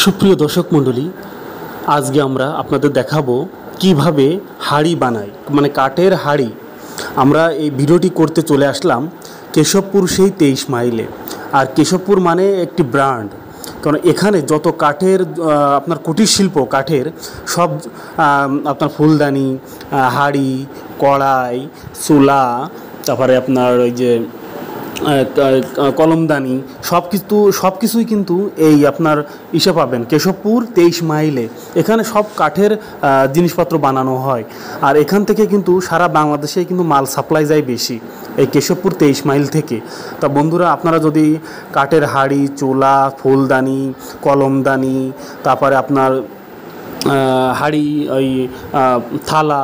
সুপ্রিয় দর্শক মণ্ডলী, আজকে আমরা আপনাদের দেখাবো কিভাবে হাঁড়ি বানায়, মানে কাঠের হাঁড়ি। আমরা এই ভিডিওটি করতে চলে আসলাম কেশবপুর, সেই 23 মাইলে। আর কেশবপুর মানে একটি ব্র্যান্ড, কারণ এখানে যত কাঠের আপনার কুটির শিল্প, কাঠের সব আপনার ফুলদানি, হাঁড়ি, কড়াই, চুলা, তারপরে আপনার ওই যে কলমদানি, সব কিছুই কিন্তু এই আপনার ইসে পাবেন কেশবপুর 23 মাইলে। এখানে সব কাঠের জিনিসপত্র বানানো হয়। আর এখান থেকে কিন্তু সারা বাংলাদেশে কিন্তু মাল সাপ্লাই যায় বেশি, এই কেশবপুর 23 মাইল থেকে। তা বন্ধুরা, আপনারা যদি কাঠের হাঁড়ি, চুলা, ফুলদানি, কলমদানি, তারপরে আপনার হাঁড়ি, ওই থালা,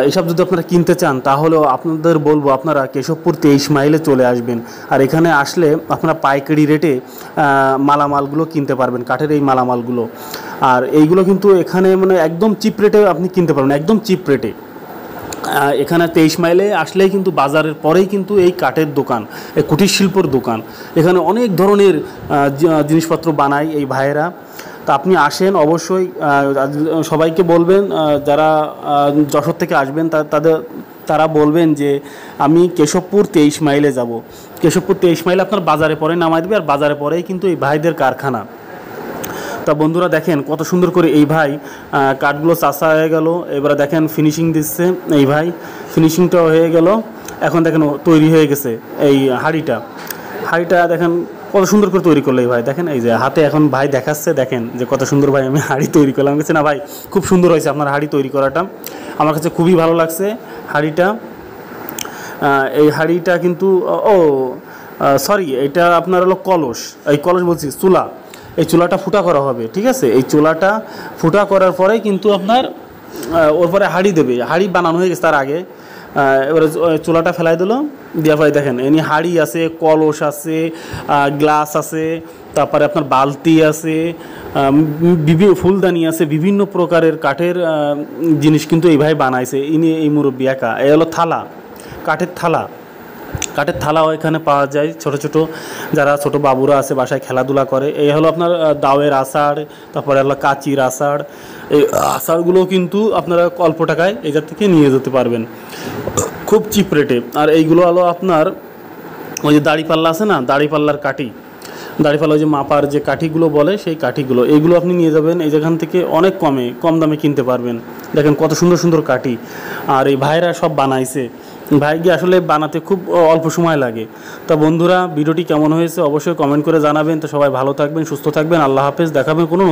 এসব যদি আপনারা কিনতে চান, তাহলেও আপনাদের বলবো আপনারা কেশবপুর 23 মাইলে চলে আসবেন। আর এখানে আসলে আপনারা পাইকারি রেটে মালামালগুলো কিনতে পারবেন, কাঠের এই মালামালগুলো। আর এইগুলো কিন্তু এখানে মানে একদম চিপ রেটে আপনি কিনতে পারবেন, একদম চিপ রেটে। এখানে 23 মাইলে আসলেই কিন্তু বাজারের পরেই কিন্তু এই কাঠের দোকান, এই কুটির শিল্পর দোকান। এখানে অনেক ধরনের জিনিসপত্র বানায় এই ভাইয়েরা। তা আপনি আসেন অবশ্যই। সবাইকে বলবেন, যারা যশোর থেকে আসবেন তারা বলবেন যে আমি কেশবপুর 23 মাইলে যাব। কেশবপুর 23 মাইলে আপনার বাজারে পরে নামাই দেবে, আর বাজারে পরেই কিন্তু এই ভাইদের কারখানা। তা বন্ধুরা দেখেন কত সুন্দর করে এই ভাই কাঠগুলো চাষা হয়ে গেল। এবারে দেখেন ফিনিশিং দিচ্ছে এই ভাই, ফিনিশিংটাও হয়ে গেল। এখন দেখেন তৈরি হয়ে গেছে এই হাঁড়িটা দেখেন কত সুন্দর করে তৈরি করলো এই ভাই। দেখেন এই যে হাতে এখন ভাই দেখাচ্ছে, দেখেন যে কত সুন্দর ভাই আমি হাঁড়ি তৈরি করলাম। গেছে না ভাই, খুব সুন্দর হয়েছে আপনার হাঁড়ি তৈরি করাটা, আমার কাছে খুবই ভালো লাগছে হাঁড়িটা। এই হাঁড়িটা কিন্তু সরি, এটা আপনার হলো কলস, এই কলস বলছি চুলা। এই চুলাটা ফুটা করা হবে, ঠিক আছে? এই চুলাটা ফুটা করার পরে কিন্তু আপনার ওর পরে হাঁড়ি দেবে। হাঁড়ি বানানো হয়ে গেছে তার আগে। এবারে চুলাটা ফেলাই দিল, দিয়া ভাই দেখেন এমনি হাঁড়ি আছে, কলস আছে, গ্লাস আছে, তারপরে আপনার বালতি আছে, ফুলদানি আছে, বিভিন্ন প্রকারের কাঠের জিনিস কিন্তু এই ভাই বানাইছে। ইনি এই মুরব্বী একা। এই হলো থালা, কাঠের থালাও এখানে পাওয়া যায়। ছোট ছোট যারা ছোট বাবুরা আছে বাসায় খেলাধুলা করে, এই হলো আপনার দাওয়ের আষাঢ়, তারপরে হলো কাচির আষাঢ়। এই আষাঢ়গুলো কিন্তু আপনারা অল্প টাকায় এই জায়গা থেকে নিয়ে যেতে পারবেন, খুব চিপ রেটে। আর এইগুলো হলো আপনার ওই যে দাড়িপাল্লা আছে না, দাড়িপাল্লার কাঠি, দাড়িপাল্লা ওই যে মাপার যে কাঠিগুলো বলে, সেই কাঠিগুলো, এইগুলো আপনি নিয়ে যাবেন এই যেখান থেকে, অনেক কম দামে কিনতে পারবেন। দেখেন কত সুন্দর সুন্দর কাঠি। আর এই ভাইরা সব বানাইছে, ভাইকে আসলে বানাতে খুব অল্প সময় লাগে। তা বন্ধুরা, ভিডিওটি কেমন হয়েছে অবশ্যই কমেন্ট করে জানাবেন। তো সবাই ভালো থাকবেন, সুস্থ থাকবেন, আল্লাহ হাফেজ। দেখাবেন কোনো